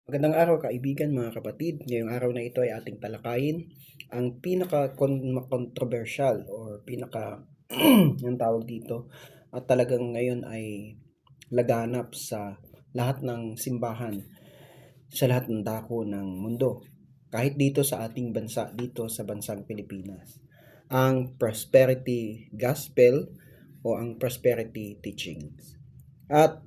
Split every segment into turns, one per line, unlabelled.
Magandang araw kaibigan, mga kapatid. Ngayong araw na ito ay ating talakayin ang pinaka-controversial or pinaka ang tawag dito at talagang ngayon ay laganap sa lahat ng simbahan, sa lahat ng dako ng mundo. Kahit dito sa ating bansa, dito sa bansang Pilipinas. Ang prosperity gospel o ang prosperity teachings. At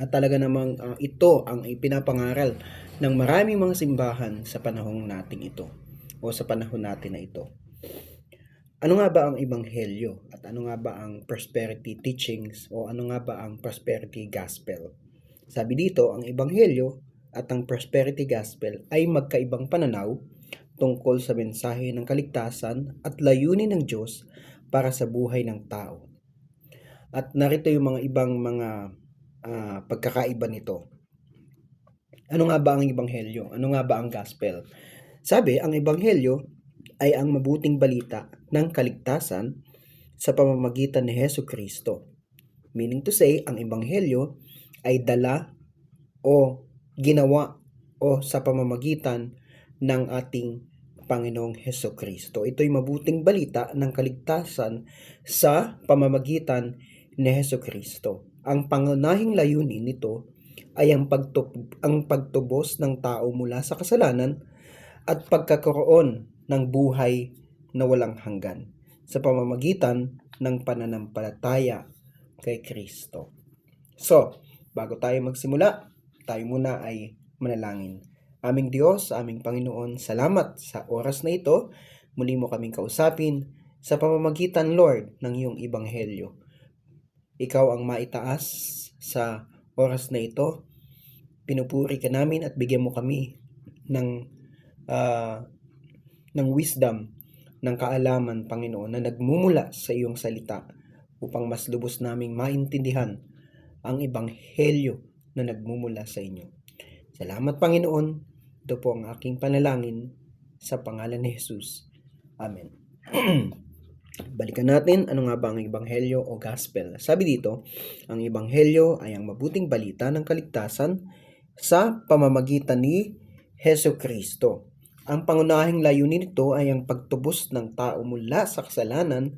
talaga namang ito ang ipinapangaral ng maraming mga simbahan sa panahon natin ito o sa panahon natin na ito. Ano nga ba ang ebanghelyo at ano nga ba ang prosperity teachings o ano nga ba ang prosperity gospel? Sabi dito, ang ebanghelyo at ang prosperity gospel ay magkaibang pananaw tungkol sa mensahe ng kaligtasan at layunin ng Diyos para sa buhay ng tao. At narito yung mga ibang mga pagkakaiba nito. Ano nga ba ang ebanghelyo? Ano nga ba ang gospel? Sabi, ang ebanghelyo ay ang mabuting balita ng kaligtasan sa pamamagitan ni Hesus Kristo. Meaning to say, ang ebanghelyo ay dala o ginawa o sa pamamagitan ng ating Panginoong Hesus Kristo. Ito'y mabuting balita ng kaligtasan sa pamamagitan ni Hesus Kristo. Ang pangunahing layunin nito ay ang pagtubos ng tao mula sa kasalanan at pagkakaroon ng buhay na walang hanggan sa pamamagitan ng pananampalataya kay Kristo. So, bago tayo magsimula, tayo muna ay manalangin. Aming Diyos, aming Panginoon, salamat sa oras na ito. Muli mo kaming kausapin sa pamamagitan, Lord, ng iyong ebanghelyo. Ikaw ang maitaas sa oras na ito. Pinupuri ka namin at bigyan mo kami ng wisdom, ng kaalaman, Panginoon, na nagmumula sa iyong salita upang mas lubos naming maintindihan ang ebanghelyo na nagmumula sa inyo. Salamat, Panginoon. Ito po ang aking panalangin sa pangalan ni Jesus. Amen. Balikan natin, ano nga ba ang ebanghelyo o gospel? Sabi dito, ang ebanghelyo ay ang mabuting balita ng kaligtasan sa pamamagitan ni Hesus Kristo. Ang pangunahing layunin nito ay ang pagtubos ng tao mula sa kasalanan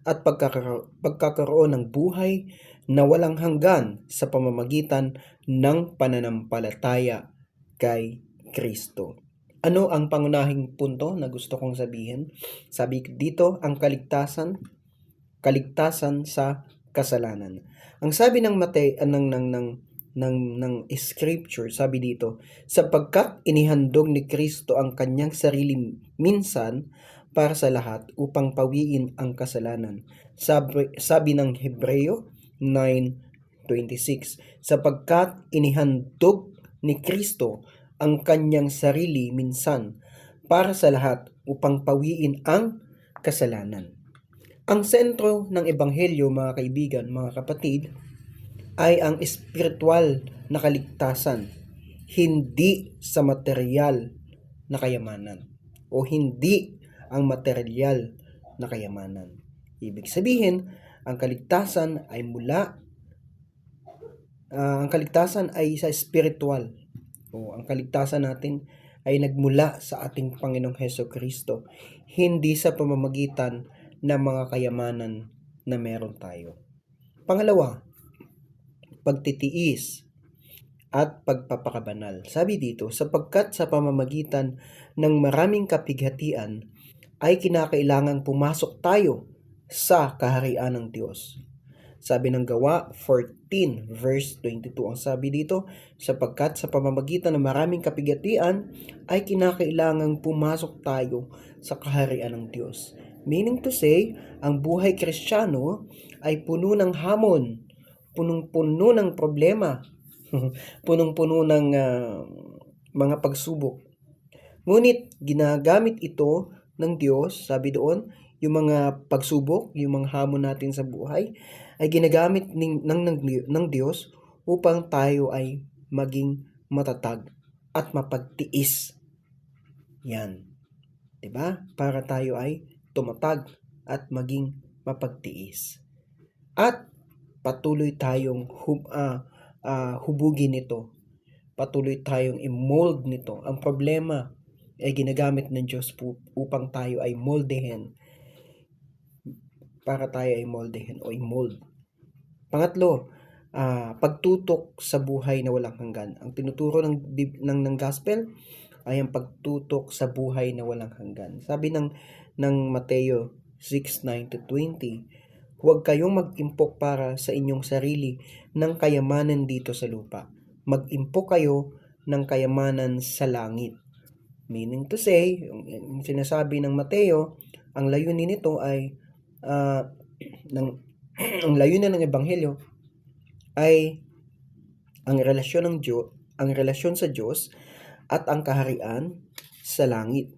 at pagkakaroon ng buhay na walang hanggan sa pamamagitan ng pananampalataya kay Kristo. Ano ang pangunahing punto na gusto kong sabihin? Sabi dito, ang kaligtasan sa kasalanan. Ang sabi ng scripture, sabi dito, sapagkat inihandog ni Kristo ang kanyang sarili minsan para sa lahat upang pawiin ang kasalanan. Sabi ng Hebreo 9:26, sapagkat inihandog ni Kristo ang kanyang sarili minsan para sa lahat upang pawiin ang kasalanan. Ang sentro ng ebanghelyo, mga kaibigan, mga kapatid, ay ang espiritual na kaligtasan, hindi sa material na kayamanan o hindi ang material na kayamanan. Ibig sabihin, ang kaligtasan ay sa spiritual. O ang kaligtasan natin ay nagmula sa ating Panginoong Hesus Kristo, hindi sa pamamagitan ng mga kayamanan na meron tayo. Pangalawa, pagtitiis at pagpapakabanal. Sabi dito, sapagkat sa pamamagitan ng maraming kapighatian ay kinakailangang pumasok tayo sa kaharian ng Diyos. Sabi ng Gawa 14 verse 22, ang sabi dito, sapagkat sa pamamagitan ng maraming kapighatian ay kinakailangang pumasok tayo sa kaharian ng Diyos. Meaning to say, ang buhay Kristiyano ay puno ng hamon, punong-puno ng problema, punong-puno ng mga pagsubok. Ngunit ginagamit ito ng Diyos, sabi doon, yung mga pagsubok, yung mga hamon natin sa buhay, ay ginagamit ng Diyos upang tayo ay maging matatag at mapagtiis. Yan. 'Di ba? Para tayo ay tumatag at maging mapagtiis. At patuloy tayong hubugin ito patuloy tayong i-mold nito. Ang problema ay ginagamit ng Diyos upang tayo ay moldehin, para tayo ay moldehin o i-mold. Pangatlo, pagtutok sa buhay na walang hanggan. Ang tinuturo ng gospel ay ang pagtutok sa buhay na walang hanggan. Sabi ng Mateo 6:9-20, huwag kayong mag-impok para sa inyong sarili ng kayamanan dito sa lupa. Mag-impok kayo ng kayamanan sa langit. Meaning to say, yung sinasabi ng Mateo, ang layunin nito ay ang layunin ng ebanghelyo ay ang relasyon sa Diyos at ang kaharian sa langit,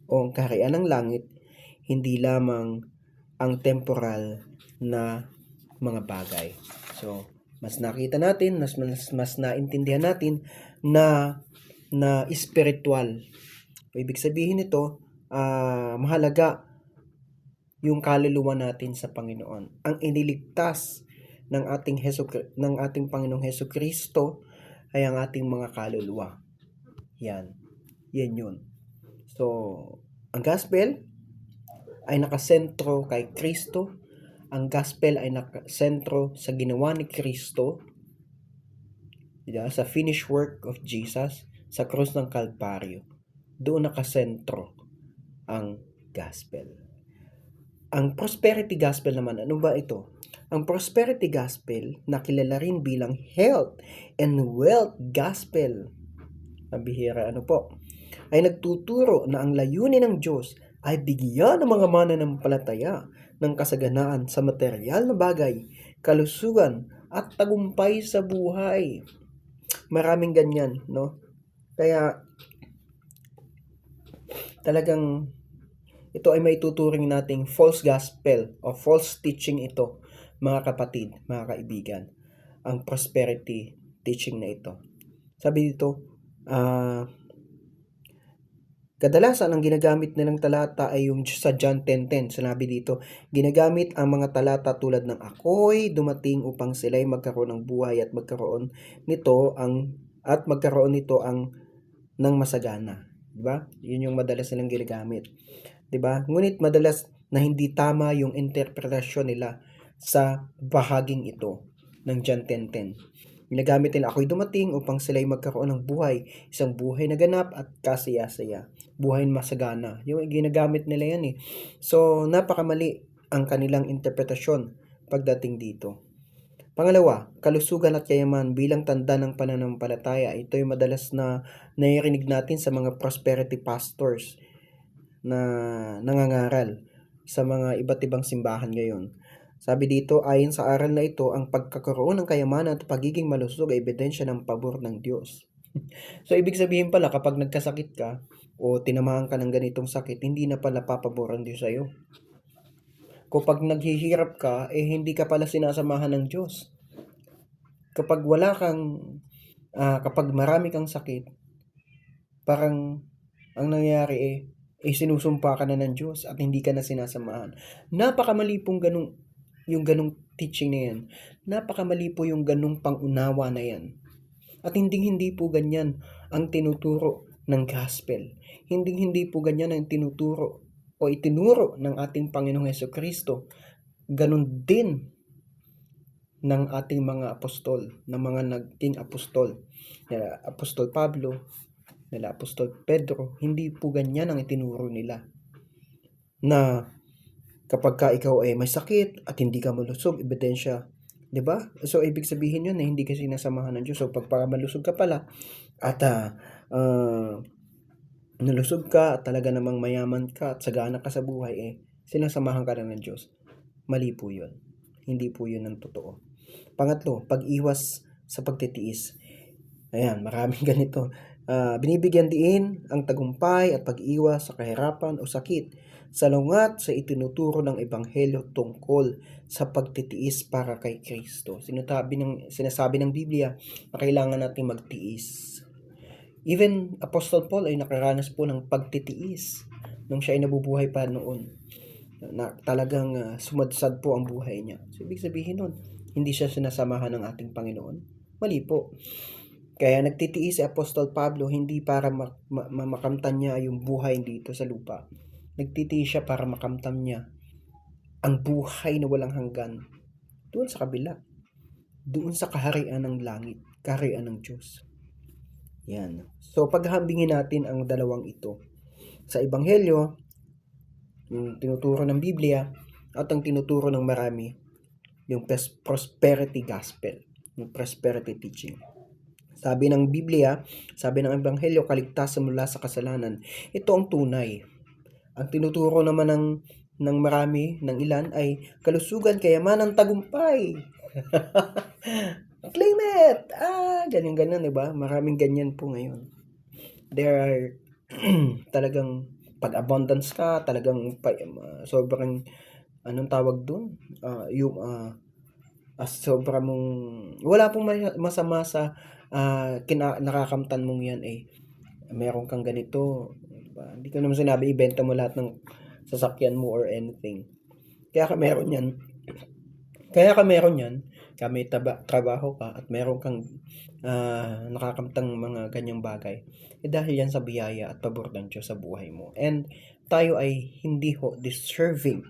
o ang kaharian ng langit, hindi lamang ang temporal na mga bagay. So, mas nakita natin, mas naintindihan natin na spiritual. Ibig sabihin nito, mahalaga yung kaluluwa natin sa Panginoon. Ang iniligtas ng ating Panginoong Hesukristo ay ang ating mga kaluluwa. Yan yun. So, ang gospel ay nakasentro kay Kristo. Ang gospel ay nakasentro sa ginawa ni Kristo, sa finished work of Jesus sa krus ng Kalbaryo. Doon nakasentro ang gospel. Ang prosperity gospel naman, ano ba ito? Ang prosperity gospel, nakilala rin bilang health and wealth gospel, nabihira ay nagtuturo na ang layunin ng Diyos ay bigyan ng mga mananampalataya ng kasaganaan sa material na bagay, kalusugan at tagumpay sa buhay. Maraming ganyan, no? Kaya talagang ito ay may tuturing nating false gospel o false teaching ito, mga kapatid, mga kaibigan. Ang prosperity teaching na ito. Sabi dito, kadalasan ang ginagamit nilang talata ay yung sa John 10:10. Sinabi dito, ginagamit ang mga talata tulad ng ako'y dumating upang sila'y magkaroon ng buhay at magkaroon nito ng masagana. Diba? Yun yung madalas nilang ginagamit. Diba? Ngunit madalas na hindi tama yung interpretasyon nila sa bahaging ito ng John 10:10. Ginagamit nila, ako'y dumating upang sila'y magkaroon ng buhay, isang buhay na ganap at kasaya-saya, buhay na masagana. Yung ginagamit nila yan eh. So, napakamali ang kanilang interpretasyon pagdating dito. Pangalawa, kalusugan at kayaman bilang tanda ng pananampalataya. Ito yung madalas na naririnig natin sa mga prosperity pastors na nangangaral sa mga iba't ibang simbahan ngayon. Sabi dito, ayon sa aral na ito, ang pagkakaroon ng kayamanan at pagiging malusog ay ebidensya ng pabor ng Diyos. So, ibig sabihin pala, kapag nagkasakit ka o tinamaan ka ng ganitong sakit, hindi na pala papabor ang Diyos sa'yo. Kapag naghihirap ka, hindi ka pala sinasamahan ng Diyos. Kapag marami kang sakit, parang ang nangyayari sinusumpa ka na ng Diyos at hindi ka na sinasamahan. Napakamali pong yung ganung teaching na yan. Napakamali po yung ganung pangunawa na yan. At hindi po ganyan ang tinuturo ng gospel. Hindi po ganyan ang tinuturo o itinuro ng ating Panginoong Hesukristo. Ganun din ng ating mga apostol, ng mga naging apostol. Apostol Pablo, nila Apostol Pedro, hindi po ganyan ang itinuro nila. Na kapag ka ikaw ay may sakit at hindi ka malusog, ebidensya, 'di ba? So ibig sabihin 'yun na hindi ka sinasamahan ng Diyos. So pag malusog ka pala at nalusog ka at talaga namang mayaman ka at sagana ka sa buhay, sinasamahan ka na ng Diyos. Mali po 'yun. Hindi po 'yun ang totoo. Pangatlo, pag-iwas sa pagtitiis. Ayan, maraming ganito. Binibigyan din ang tagumpay at pag-iwas sa kahirapan o sakit salungat sa itinuturo ng ebanghelyo tungkol sa pagtitiis para kay Kristo. Sinasabi ng Biblia na kailangan natin magtiis. Even Apostle Paul ay nakaranas po ng pagtitiis nung siya ay nabubuhay pa noon. Na talagang sumadsad po ang buhay niya. So, ibig sabihin nun, hindi siya sinasamahan ng ating Panginoon. Mali po. Kaya nagtitiis si Apostol Pablo hindi para makamtan niya yung buhay dito sa lupa. Nagtitiis siya para makamtan niya ang buhay na walang hanggan doon sa kabila, doon sa kaharian ng langit, kaharian ng Diyos. Yan. So paghahambingin natin ang dalawang ito. Sa Ebanghelyo, yung tinuturo ng Biblia, at ang tinuturo ng marami, yung prosperity gospel, yung prosperity teaching. Sabi ng Biblia, sabi ng Ebanghelyo, kaligtasan mula sa kasalanan. Ito ang tunay. Ang tinuturo naman ng marami, ng ilan, ay kalusugan, kayamanan, tagumpay. Claim it! Ganyan-ganyan, diba? Maraming ganyan po ngayon. There are talagang pag-abundance ka, talagang sobrang, anong tawag dun? Sobra mong, wala pong masama sa nakakamtan mong yan meron kang ganito, diba? Hindi ko naman sinabi ibenta mo lahat ng sasakyan mo or anything. Kaya ka meron yan, may trabaho ka at meron kang nakakamtang mga ganyang bagay, dahil yan sa biyaya at pabor ng Diyos sa buhay mo. And tayo ay hindi deserving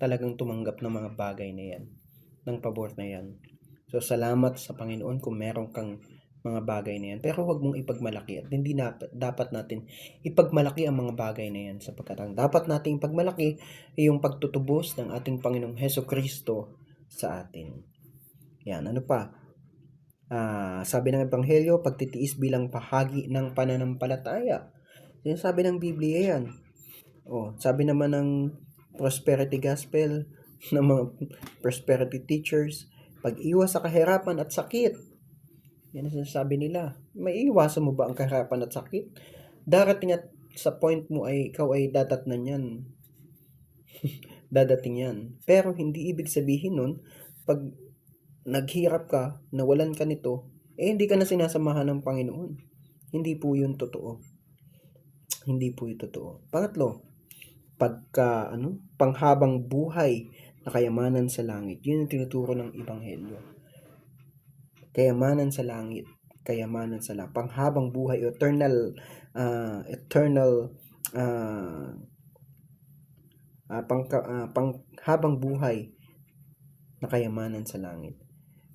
talagang tumanggap ng mga bagay na yan, ng pabor na yan. So salamat sa Panginoon kung meron kang mga bagay na yan, pero huwag mong ipagmalaki, at hindi dapat natin ipagmalaki ang mga bagay na yan, sapagkat ang dapat nating ipagmalaki ay yung pagtutubos ng ating Panginoong Hesukristo sa atin. Yan, ano pa? Sabi ng Ebanghelyo, pagtitiis bilang bahagi ng pananampalataya. Yan sabi ng Biblia yan. Sabi naman ng prosperity gospel, ng mga prosperity teachers, pag-iwas sa kahirapan at sakit. Yan ang sinasabi nila. May iwasan mo ba ang kahirapan at sakit? Darating at sa point mo ay ikaw ay dadatnan yan. Dadating yan. Pero hindi ibig sabihin nun, pag naghirap ka, nawalan ka nito, hindi ka na sinasamahan ng Panginoon. Hindi po yun totoo. Hindi po yun totoo. Pangatlo, panghabang buhay na kayamanan sa langit. Yun yung tinuturo ng Ebanghelyo. Kayamanan sa langit, kayamanan sa langit, panghabang buhay, eternal panghabang buhay na kayamanan sa langit.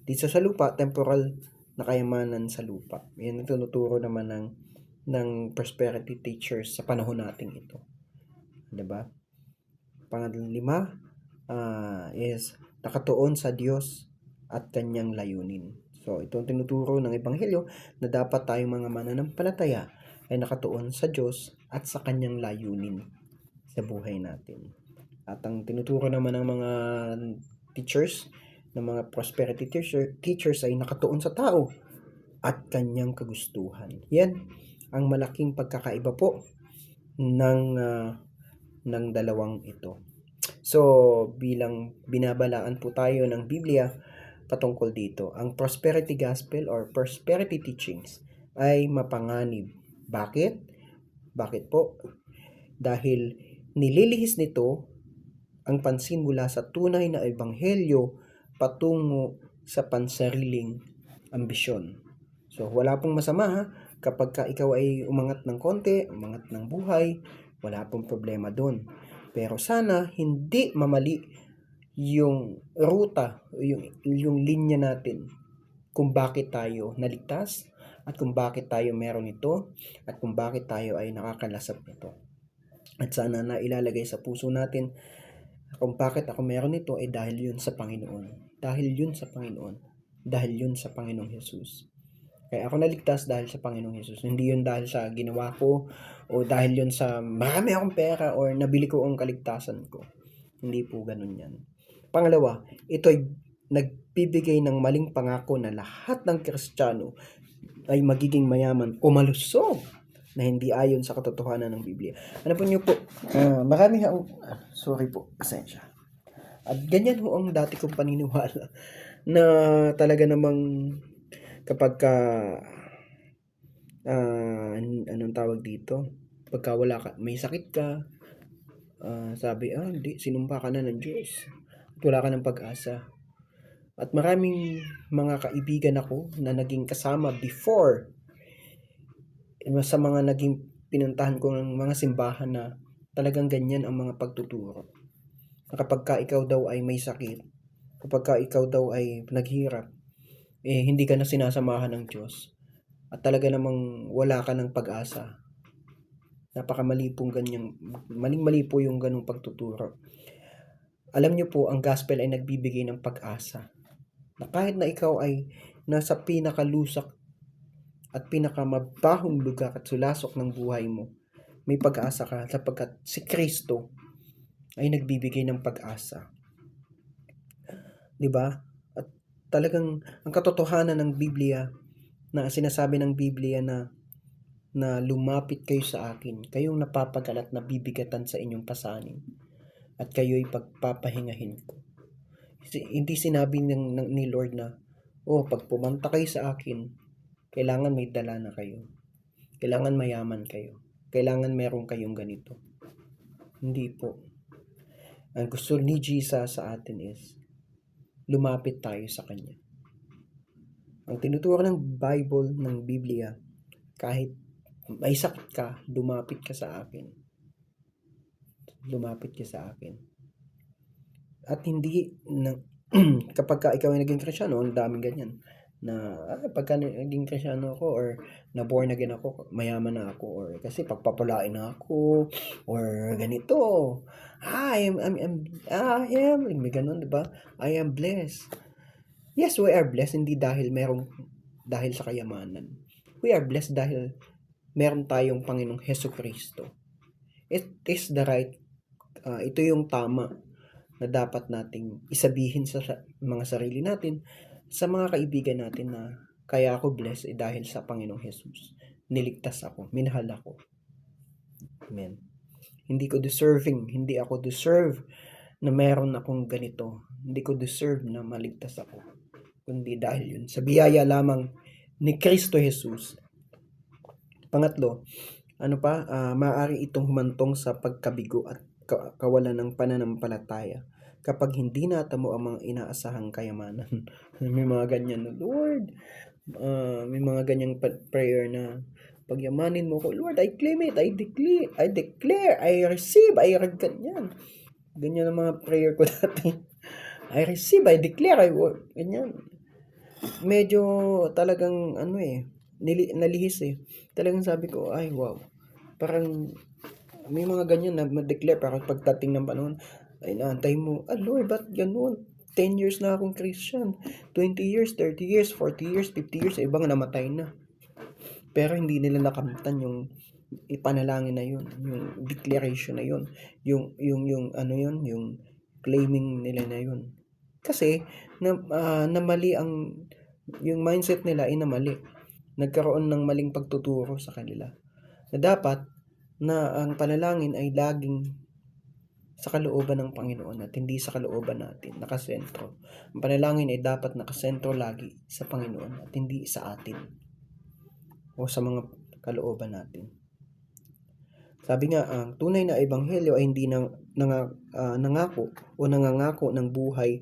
Dito sa lupa, temporal na kayamanan sa lupa. Yan ang tinuturo naman ng prosperity teachers sa panahon natin ito. Diba? Pangalima is nakatuon sa Diyos at kanyang layunin. So, ito ang tinuturo ng Ebanghelyo na dapat tayong mga mananampalataya ay nakatuon sa Diyos at sa kanyang layunin sa buhay natin. At ang tinuturo naman ng mga teachers, ng mga prosperity teachers ay nakatuon sa tao at kanyang kagustuhan. Yan ang malaking pagkakaiba po ng dalawang ito. So, bilang binabalaan po tayo ng Biblia patungkol dito, ang prosperity gospel or prosperity teachings ay mapanganib. Bakit? Bakit po? Dahil nililihis nito ang pansin mula sa tunay na ebanghelyo patungo sa pansariling ambisyon. So, wala pong masama kapag ka ikaw ay umangat ng konti, umangat ng buhay, wala pong problema doon. Pero sana hindi mamali yung ruta, yung linya natin kung bakit tayo naligtas at kung bakit tayo meron ito at kung bakit tayo ay nakakalasap nito. At sana na ilalagay sa puso natin kung bakit ako meron ito ay dahil yun sa Panginoon. Dahil yun sa Panginoon. Dahil yun sa Panginoong Jesus. Kaya ako naligtas dahil sa Panginoong Jesus. Hindi yun dahil sa ginawa ko o dahil yun sa marami akong pera or nabili ko ang kaligtasan ko. Hindi po ganun yan. Pangalawa, ito ay nagbibigay ng maling pangako na lahat ng Kristiyano ay magiging mayaman o malusog na hindi ayon sa katotohanan ng Biblia. Ano po niyo po? Marami sorry po, pasensya. At ganyan ho ang dati kong paniniwala na talaga namang kapag anong tawag dito? Pagka wala ka, may sakit ka, sabi, hindi, sinumpa ka na ng Diyos. At wala ka ng pag-asa. At maraming mga kaibigan ako na naging kasama before sa mga naging pinuntahan ko ng mga simbahan na talagang ganyan ang mga pagtuturo. Na kapag ka ikaw daw ay may sakit, kapag ka ikaw daw ay naghirap, hindi ka na sinasamahan ng Diyos. At talaga namang wala ka ng pag-asa. Napakamali pong ganyang, maling-mali po yung ganong pagtuturo. Alam niyo po, ang gospel ay nagbibigay ng pag-asa. Na kahit na ikaw ay nasa pinakalusak at pinakamabahong lugar at sulasok ng buhay mo, may pag-asa ka sapagkat si Kristo ay nagbibigay ng pag-asa. 'Di ba? At talagang ang katotohanan ng Biblia na sinasabi ng Biblia na lumapit kayo sa akin, kayong napapagalat na bibigatan sa inyong pasanin, at kayo'y pagpapahingahin ko. Hindi sinabi ni Lord na, pag pumunta kayo sa akin, kailangan may dala na kayo. Kailangan mayaman kayo. Kailangan meron kayong ganito. Hindi po. Ang gusto ni Jesus sa atin is, lumapit tayo sa Kanya. Ang tinuturo ng Bible, ng Biblia, kahit may sakit ka, lumapit ka sa akin. Lumapit ka sa akin. At hindi na kapag ka ikaw ay naging Kristyano, ang daming ganyan na pagka naging Kristyano ako or na born again ako, mayaman na ako, or kasi pagpapalain na ako, or ganito. I am, may ganun, di ba? I am blessed. Yes, we are blessed, hindi dahil dahil sa kayamanan. We are blessed dahil meron tayong Panginoong Hesus Kristo. It is the right, ito yung tama na dapat nating isabihin sa mga sarili natin, sa mga kaibigan natin na kaya ako blessed dahil sa Panginoong Hesus. Niligtas ako, minahal ako. Amen. Hindi ako deserve na meron akong ganito. Hindi ko deserve na maligtas ako. Kundi dahil yun, sa biyaya lamang ni Kristo Jesus. Pangatlo, maaari itong humantong sa pagkabigo at kawalan ng pananampalataya kapag hindi natamo ang mga inaasahang kayamanan. May mga ganyan na, Lord, may mga ganyang prayer na, pagyamanin mo ko, Lord, I claim it, I declare, I receive, ganyan. Ganyan ang mga prayer ko dati. I receive, I declare, ganyan. Medyo talagang, nalihis eh. Talagang sabi ko, ay wow, parang may mga ganyan na ma-declare, parang pagdating ng panahon, ay naantay mo, Lord, ba't ganun? 10 years na akong Christian, 20 years, 30 years, 40 years, 50 years, ibang namatay na. Pero hindi nila nakamtan yung ipanalangin na yun, yung declaration na yun, yung claiming nila na yun. Kasi, na mali yung mindset nila ay namali. Nagkaroon ng maling pagtuturo sa kanila. Na dapat, na ang panalangin ay laging sa kalooban ng Panginoon at hindi sa kalooban natin, nakasentro. Ang panalangin ay dapat nakasentro lagi sa Panginoon at hindi sa atin o sa mga kalooban natin. Sabi nga, ang tunay na ebanghelyo ay hindi nangangako ng buhay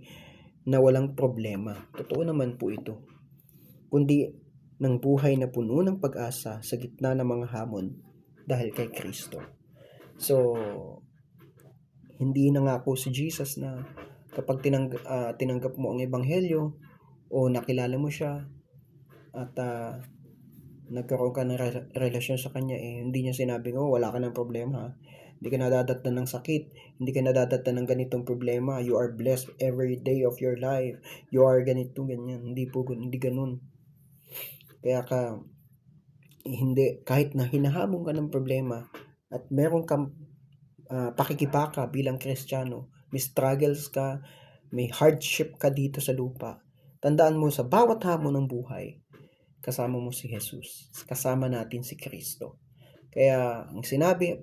na walang problema. Totoo naman po ito. Kundi ng buhay na puno ng pag-asa sa gitna ng mga hamon dahil kay Kristo. So, hindi nangako si Jesus na kapag tinanggap mo ang ebanghelyo o nakilala mo siya at nagkaroon ka ng relasyon sa kanya, hindi niya sinabing, wala ka ng problema, hindi ka nadadatnan ng sakit, hindi ka nadadatnan ng ganitong problema, you are blessed every day of your life, you are ganito, ganyan. Hindi ganun. Kaya hindi, kahit na hinahamon ka ng problema at meron kang pakikibaka bilang Kristiyano, may struggles ka, may hardship ka dito sa lupa, tandaan mo sa bawat hamon ng buhay, kasama mo si Jesus, kasama natin si Kristo. Kaya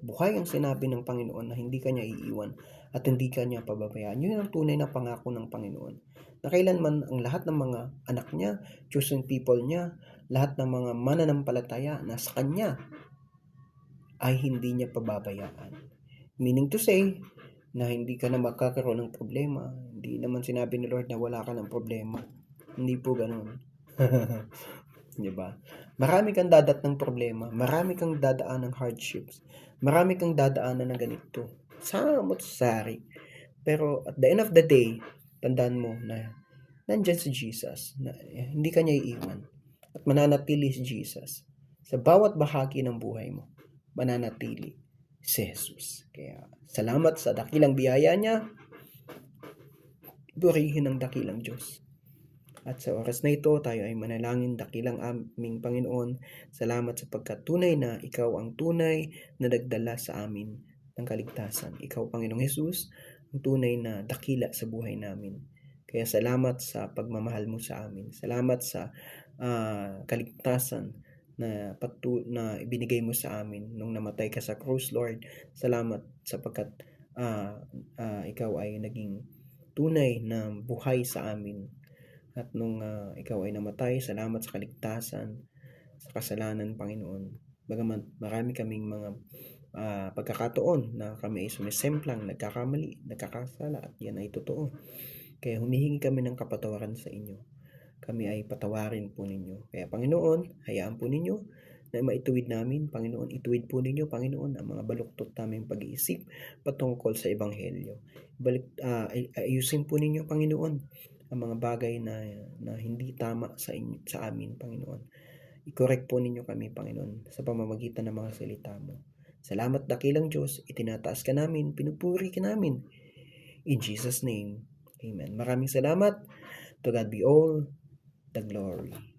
buhay ang sinabi ng Panginoon na hindi kanya iiwan at hindi kanya pababayaan. Yun ang tunay na pangako ng Panginoon. Na kailanman ang lahat ng mga anak niya, chosen people niya, lahat ng mga mananampalataya na sa kanya ay hindi niya pababayaan. Meaning to say, na hindi ka na magkakaroon ng problema, Hindi naman sinabi ni Lord na wala ka ng problema. Hindi po ganoon. 'Di ba? Marami kang dadatnang problema, marami kang dadaan ng hardships, marami kang dadaanan ng ganito. Samot sari. Pero at the end of the day, tandaan mo na nandyan si Jesus, na hindi ka niya iiwan. At mananatili si Jesus. Sa bawat bahagi ng buhay mo, mananatili si Jesus. Kaya salamat sa dakilang biyaya niya, purihin ang dakilang Diyos. At sa oras na ito, tayo ay manalangin, dakilang aming Panginoon. Salamat sapagkat tunay na ikaw ang tunay na nagdala sa amin ng kaligtasan. Ikaw, Panginoong Jesus, ang tunay na dakila sa buhay namin. Kaya salamat sa pagmamahal mo sa amin. Salamat sa kaligtasan na ibinigay mo sa amin nung namatay ka sa krus, Lord. Salamat sapagkat ikaw ay naging tunay na buhay sa amin. At nung ikaw ay namatay, salamat sa kaligtasan, sa kasalanan, Panginoon. Bagaman marami kaming mga pagkakataon na kami ay sumisemplang, nagkakamali, nagkakasala, at yan ay totoo. Kaya humihingi kami ng kapatawaran sa inyo. Kami ay patawarin po ninyo. Kaya Panginoon, hayaan po ninyo na maituwid namin, Panginoon. Ituwid po ninyo, Panginoon, ang mga baluktot naming pag-iisip patungkol sa Ebanghelyo. Ayusin po ninyo, Panginoon, ang mga bagay na hindi tama sa amin, Panginoon. I-correct po ninyo kami, Panginoon, sa pamamagitan ng mga salita mo. Salamat, dakilang Diyos. Itinataas ka namin, pinupuri ka namin. In Jesus' name, amen. Maraming salamat. To God be all the glory.